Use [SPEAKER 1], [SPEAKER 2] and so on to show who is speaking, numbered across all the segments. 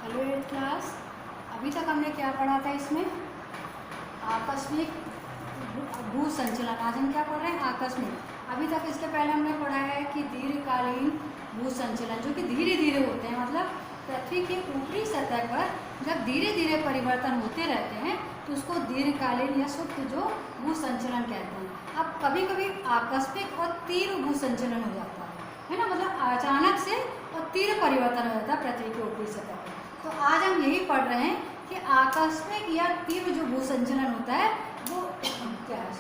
[SPEAKER 1] Hello eighth class. अभी तक हमने क्या पढ़ा था इसमें? आकस्मिक भू संचलन। आज हम क्या पढ़ रहे हैं? आकस्मिक। अभी तक इसके पहले हमने पढ़ा है कि दीर्घकालीन भू संचलन जो कि धीरे धीरे होते हैं, मतलब पृथ्वी के ऊपरी सतह पर जब धीरे धीरे परिवर्तन होते रहते हैं तो उसको दीर्घकालीन या सुप्त जो भू संचलन कहते हैं। अब कभी कभी आकस्मिक और तीव्र भू संचलन हो जाता है ना, मतलब अचानक से और तीव्र परिवर्तन हो जाता है पृथ्वी के ऊपरी सतह पर। तो आज हम यही पढ़ रहे हैं कि आकस्मिक या तीव्र जो भू संचलन होता है वो क्या है।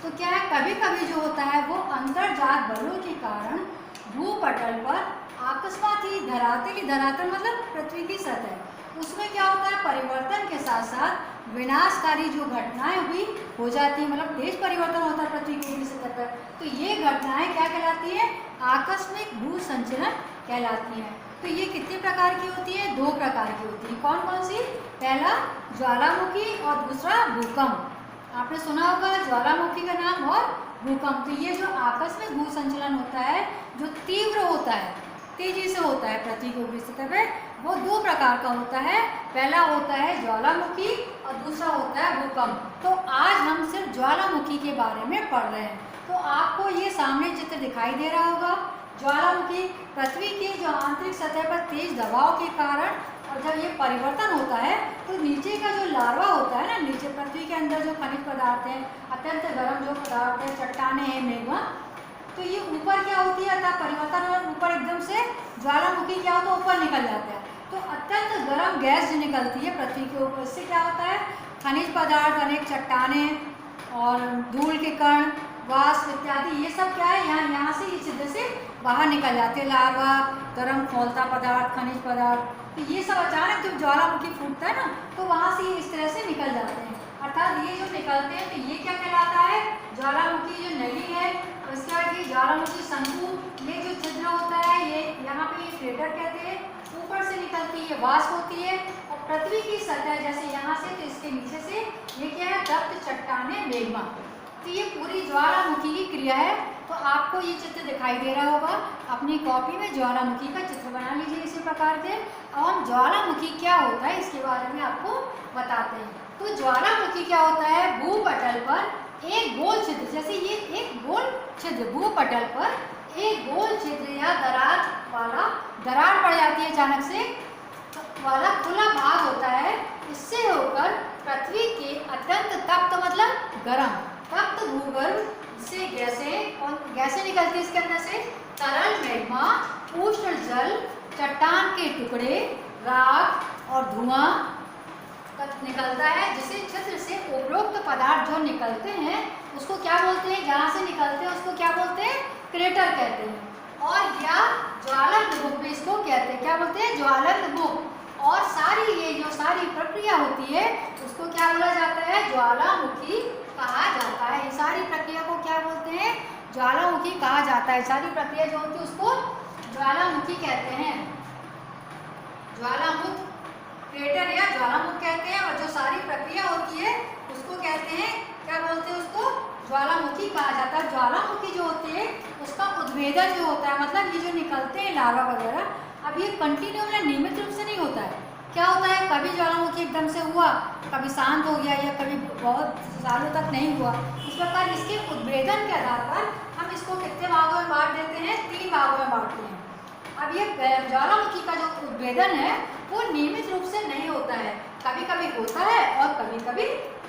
[SPEAKER 1] तो क्या है, कभी कभी जो होता है वो अंतर्जात बलों के कारण भूपटल पर अकस्मात ही धरातल मतलब पृथ्वी की सतह, उसमें क्या होता है परिवर्तन के साथ साथ विनाशकारी जो घटनाएं हुई हो जाती है, मतलब तेज परिवर्तन होता है पृथ्वी की ऊपरी सतह पर। तो ये घटनाएं क्या कहलाती है? आकस्मिक भू संचलन कहलाती हैं। तो ये कितने प्रकार की होती है? दो प्रकार की होती है। कौन कौन सी? पहला ज्वालामुखी और दूसरा भूकंप। आपने सुना होगा ज्वालामुखी का नाम और भूकंप। तो ये जो आकस्मिक भू संचलन होता है जो तीव्र होता है, तेजी से होता है पृथ्वी की ऊपरी सतह पे, वो दो प्रकार का होता है। पहला होता है ज्वालामुखी और दूसरा होता है भूकंप। तो आज हम सिर्फ ज्वालामुखी के बारे में पढ़ रहे हैं। तो आपको ये सामने चित्र दिखाई दे रहा होगा। ज्वालामुखी पृथ्वी के जो आंतरिक सतह पर तेज दबाव के कारण और जब ये परिवर्तन होता है तो नीचे का जो लार्वा होता है ना, नीचे पृथ्वी के अंदर जो खनिज पदार्थ हैं, अत्यंत गर्म जो पदार्थ है, चट्टाने हैं, मेघमा, तो ये ऊपर क्या होती है अर्थात परिवर्तन और ऊपर एकदम से ज्वालामुखी क्या होता है ऊपर निकल जाता है। तो अत्यंत गर्म गैस जो निकलती है पृथ्वी के ऊपर, इससे क्या होता है खनिज पदार्थ, अनेक चट्टाने और धूल के कण, वाष्प इत्यादि, ये सब क्या है यहाँ से इस छिद्र से बाहर निकल जाते हैं। लार्वा, गर्म खौलता पदार्थ, खनिज पदार्थ, तो ये सब अचानक जब ज्वालामुखी फूटता है ना तो वहाँ से ये इस तरह से निकल जाते हैं। अर्थात ये जो निकलते हैं तो ये क्या कहलाता है? ज्वालामुखी जो नली है। उसके बाद ये ज्वालामुखी शंकु, ये जो छिद्र होता है ये यहाँ पे ये क्रेटर कहते हैं, ऊपर से निकलती है वाष्प होती है और पृथ्वी की सतह जैसे यहाँ से तो इसके नीचे से ये क्या है तप्त चट्टाने मेघमा। तो ये पूरी ज्वालामुखी की क्रिया है। तो आपको ये चित्र दिखाई दे रहा होगा। अपनी कॉपी में ज्वालामुखी का चित्र बना लीजिए इसी प्रकार से। अब हम ज्वालामुखी क्या होता है इसके बारे में आपको बताते हैं। तो ज्वालामुखी क्या होता है? भूपटल पर एक गोल छिद्र, जैसे ये एक गोल छिद्र, भूपटल पर एक गोल छिद्र या दरार पड़ जाती है अचानक से वाला खुला भाग होता है। इससे होकर पृथ्वी के अत्यंत तप्त मतलब गर्म तप्त भूगर्भ से गैसें निकलती है इसके अंदर से, तरल मैग्मा, उष्ण जल, चट्टान के टुकड़े, राख और धुआं निकलता है, जिसे छिद्र से उपरोक्त पदार्थ जो निकलते हैं उसको क्या बोलते हैं? जहाँ से निकलते हैं उसको क्या बोलते हैं? क्रेटर कहते हैं। और या ज्वालन बुक भी इसको कहते हैं। क्या बोलते हैं? ज्वालन बुक। और सारी ये जो सारी प्रक्रिया होती है उसको क्या बोला जाता है? ज्वालामुखी कहा जाता है। ये सारी प्रक्रिया को क्या बोलते हैं? ज्वालामुखी कहा जाता है। सारी प्रक्रिया जो होती है उसको ज्वालामुखी कहते हैं। ज्वालामुख क्रेटर या ज्वालामुख कहते हैं। और जो सारी प्रक्रिया होती है उसको कहते हैं, क्या बोलते हैं? उसको ज्वालामुखी कहा जाता है। ज्वालामुखी जो होती है उसका उद्भेदन जो होता है, मतलब ये जो निकलते हैं लार्वा वगैरह, अब ये कंटिन्यू मतलब नियमित रूप से नहीं होता है। क्या होता है कभी ज्वालामुखी एकदम से हुआ, कभी शांत हो गया या कभी बहुत सालों तक नहीं हुआ। इस प्रकार इसके उद्भेदन के आधार पर हम इसको कितने भागों में बांट देते हैं? 3 भागों में बांटते हैं। अब ये ज्वालामुखी का जो उद्भेदन है वो नियमित रूप से नहीं होता है, कभी कभी होता है और कभी कभी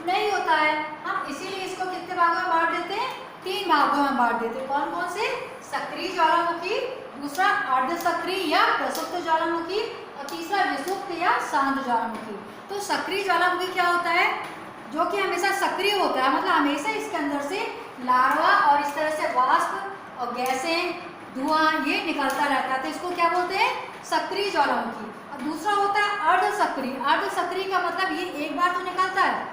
[SPEAKER 1] नहीं होता है। हम इसीलिए इसको कितने भागों में बांट देते हैं? 3 भागों में बांट देते हैं। कौन कौन से? सक्रिय ज्वालामुखी, दूसरा अर्ध सक्रिय या प्रसुप्त ज्वालामुखी और तीसरा विसुप्त या शांत ज्वालामुखी। तो सक्रिय ज्वालामुखी क्या होता है? जो कि हमेशा सक्रिय होता है, मतलब हमेशा इसके अंदर से लार्वा और इस तरह से वाष्प और गैसें, धुआं ये निकलता रहता है। तो इसको क्या बोलते हैं? सक्रिय ज्वालामुखी। और दूसरा होता है अर्ध सक्रिय। अर्ध सक्रिय का मतलब ये एक बार तो निकलता है,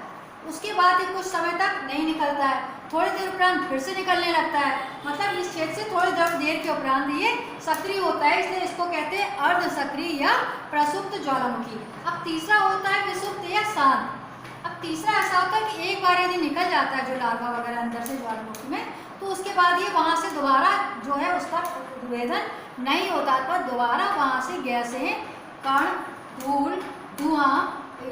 [SPEAKER 1] उसके बाद ये कुछ समय तक नहीं निकलता है, थोड़ी देर उपरांत फिर से निकलने लगता है, मतलब इस क्षेत्र से थोड़ी देर के उपरांत ये सक्रिय होता है, इसलिए इसको कहते हैं अर्ध सक्रिय या प्रसुप्त ज्वालामुखी। अब तीसरा होता है विसुप्त या शांत। अब तीसरा ऐसा होता है कि एक बार यदि निकल जाता है जो लार्वा वगैरह अंदर से ज्वालामुखी में, तो उसके बाद ये वहाँ से दोबारा जो है उसका उद्भेदन नहीं होता, पर दोबारा वहाँ से गैसें कण, धूल, धुआं,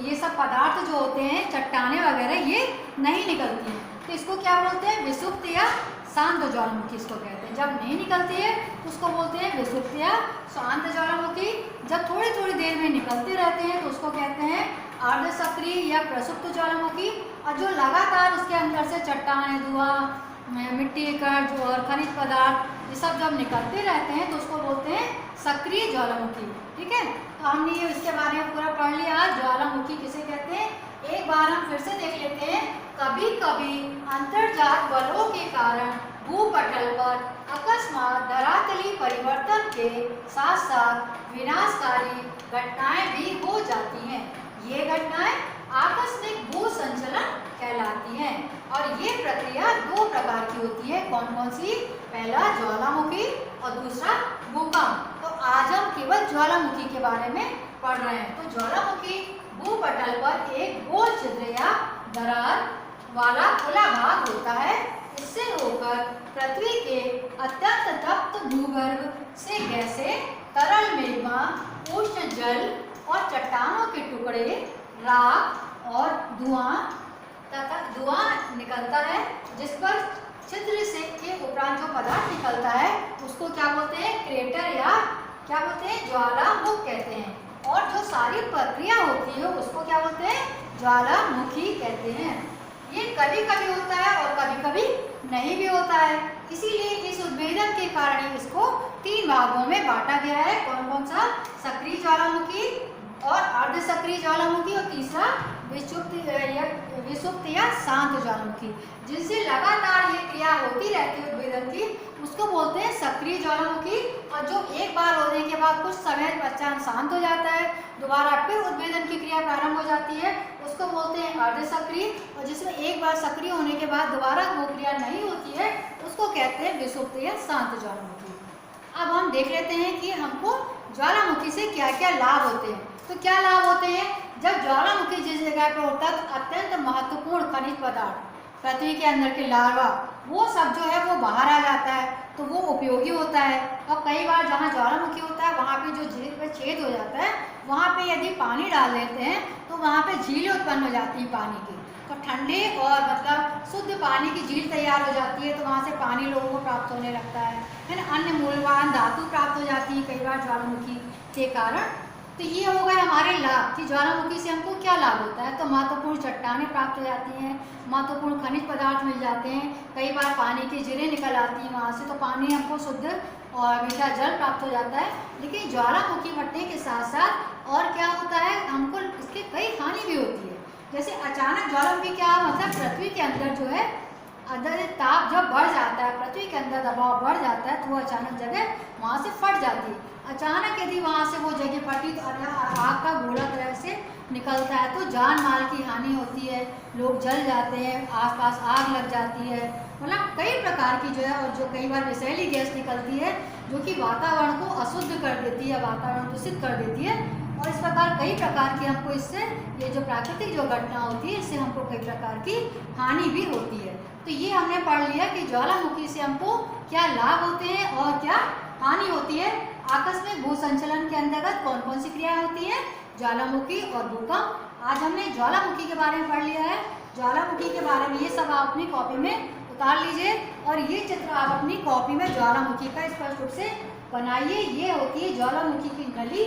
[SPEAKER 1] ये सब पदार्थ जो होते हैं, चट्टाने वगैरह, ये नहीं निकलती हैं। तो इसको क्या बोलते हैं? विषुप्त या शांत ज्वालामुखी इसको कहते हैं। जब नहीं निकलती है तो उसको बोलते हैं विषुप्त या शांत ज्वालामुखी। जब थोड़ी थोड़ी देर में निकलते रहते हैं तो उसको कहते हैं अर्ध सक्रिय या प्रसुप्त ज्वालामुखी। और जो लगातार उसके अंदर से चट्टानें, धुआं, मिट्टी, कण जो और खनिज पदार्थ, ये सब जब निकलते रहते हैं तो उसको बोलते हैं सक्रिय ज्वालामुखी। ठीक है, तो हमने ये इसके बारे में पूरा पढ़ लिया। ज्वालामुखी किसे कहते हैं, एक बार हम फिर से देख लेते हैं। कभी कभी अंतर्जात बलों के कारण भूपटल पर अकस्मात धरातलीय परिवर्तन के साथ साथ विनाशकारी घटनाएं भी हो जाती हैं। ये घटनाएं आकस्मिक भू संचलन कहलाती हैं। और ये प्रक्रिया दो प्रकार की होती है। कौन कौन सी? पहला ज्वालामुखी और दूसरा भूकंप। तो आज हम केवल ज्वालामुखी के बारे में पढ़ रहे हैं। तो ज्वालामुखी भूपटल पर एक गोल छिद्र या दरार वाला खुला भाग होता है। इससे होकर पृथ्वी के अत्यंत तप्त भूगर्भ से गैसें, तरल मेग्मा, उष्ण जल और चट्टानों के टुकड़े, राख और धुआं निकलता है। जिस पर छिद्र से के उपरांत जो पदार्थ निकलता है उसको क्या बोलते हैं? क्रेटर या क्या बोलते हैं? ज्वालामुख कहते हैं। और जो सारी प्रक्रिया होती है उसको क्या बोलते हैं? ज्वालामुखी कहते हैं। ये कभी कभी होता है और कभी कभी नहीं भी होता है। इसीलिए इस उद्भेदन के कारण इसको 3 भागों में बांटा गया है। कौन कौन सा? सक्रिय ज्वालामुखी और अर्ध सक्रिय ज्वालामुखी और तीसरा विषुप्त या शांत ज्वालामुखी। जिनसे लगातार ये क्रिया होती रहती है उद्भेदन की, उसको बोलते हैं सक्रिय ज्वालामुखी। और जो एक बार होने के बाद कुछ समय बच्चा शांत हो जाता है, दोबारा फिर उद्भेदन की क्रिया प्रारंभ हो जाती है, उसको बोलते हैं अर्ध सक्रिय। और जिसमें एक बार सक्रिय होने के बाद दोबारा वो क्रिया नहीं होती है उसको कहते हैं विषुप्त या शांत ज्वालामुखी। अब हम देख लेते हैं कि हमको ज्वालामुखी से क्या क्या लाभ होते हैं। तो क्या लाभ होते हैं? जब ज्वालामुखी जिस जगह पर होता है तो अत्यंत महत्वपूर्ण खनिज पदार्थ, पृथ्वी के अंदर के लार्वा, वो सब जो है वो बाहर आ जाता है, तो वो उपयोगी होता है। और कई बार जहाँ ज्वालामुखी होता है वहाँ पे जो झील पे छेद हो जाता है, वहाँ पे यदि पानी डाल देते हैं तो वहाँ पे झीलें उत्पन्न हो जाती है पानी की। तो ठंडे और मतलब शुद्ध पानी की झील तैयार हो जाती है, तो वहाँ से पानी लोगों को प्राप्त होने लगता है ना। अन्य मूल्यवान धातु प्राप्त हो जाती है कई बार ज्वालामुखी के कारण। तो ये हो गए हमारे लाभ कि ज्वालामुखी से हमको क्या लाभ होता है। तो महत्वपूर्ण चट्टानें प्राप्त हो जाती हैं, महत्वपूर्ण खनिज पदार्थ मिल जाते हैं, कई बार पानी की झीलें निकल आती हैं वहाँ से, तो पानी हमको शुद्ध और मीठा जल प्राप्त हो जाता है। लेकिन ज्वालामुखी फटने के साथ साथ और क्या होता है, हमको इसकी कई हानि भी होती है। जैसे अचानक ज्वालामुखी क्या मतलब पृथ्वी के अंदर जो है अंदर ताप जब बढ़ जाता है, पृथ्वी के अंदर दबाव बढ़ जाता है, तो वो अचानक जगह वहाँ से फट जाती है। अचानक यदि वहाँ से वो जगह फटी तो आग का गोला तरह से निकलता है, तो जान माल की हानि होती है, लोग जल जाते हैं, आसपास आग लग जाती है। मतलब कई प्रकार की जो है, और जो कई बार विषैली गैस निकलती है जो कि वातावरण को अशुद्ध कर देती है, वातावरण दूषित कर देती है। और इस प्रकार कई प्रकार की हमको इससे ये जो प्राकृतिक जो घटना होती है इससे हमको कई प्रकार की हानि भी होती है। तो ये हमने पढ़ लिया कि ज्वालामुखी से हमको क्या लाभ होते हैं और क्या हानि होती है। आकस्मिक भू संचलन के अंतर्गत कौन कौन सी क्रियाएं होती हैं? ज्वालामुखी और भूकंप। आज हमने ज्वालामुखी के बारे में पढ़ लिया है। ज्वालामुखी के बारे में ये सब आप अपनी कॉपी में उतार लीजिए और ये चित्र आप अपनी कॉपी में ज्वालामुखी का स्पष्ट रूप से बनाइए। ये होती है ज्वालामुखी की नली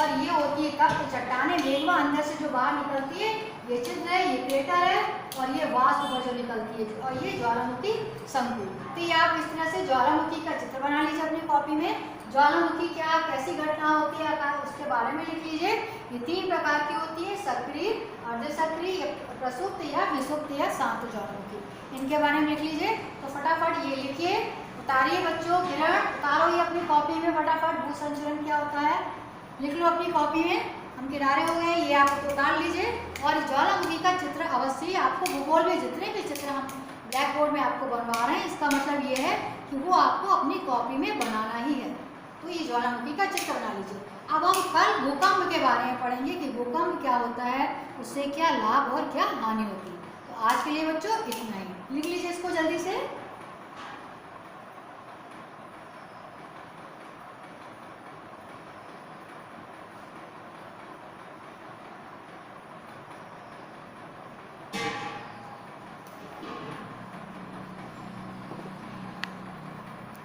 [SPEAKER 1] और ये होती है तप्त चट्टानें, मेग्मा अंदर से जो बाहर निकलती है, ये छिद्र है, ये क्रेटर है और ये वाष्प ऊपर जो निकलती है, और ये ज्वालामुखी शंकु। तो ये आप इस तरह से ज्वालामुखी का चित्र बना लीजिए अपनी कॉपी में। ज्वालामुखी क्या कैसी घटना होती है उसके बारे में लिख लीजिए। ये 3 प्रकार की होती है, सक्रिय, अर्ध सक्रिय, प्रसुप्त या विषुप्त या शांत ज्वालामुखी। इनके बारे में लिख लीजिए। तो फटाफट ये लिखिए, उतारिए बच्चों, किरण उतारो ये अपनी कॉपी में फटाफट। भू संचलन क्या होता है लिख लो अपनी कॉपी में। हम किनारे हो गए, ये आप उतार लीजिए। और ज्वालामुखी का चित्र अवश्य आपको भूगोल में जितने भी चित्र हम ब्लैक बोर्ड में आपको बनवा रहे हैं, इसका मतलब ये है कि वो आपको अपनी कॉपी में बनाना ही है। तो ये ज्वालामुखी का चित्र बना लीजिए। अब हम कल भूकंप के बारे में पढ़ेंगे कि भूकंप क्या होता है, उससे क्या लाभ और क्या हानि होती है। तो आज के लिए बच्चों इतना ही। लिख लीजिए इसको जल्दी से।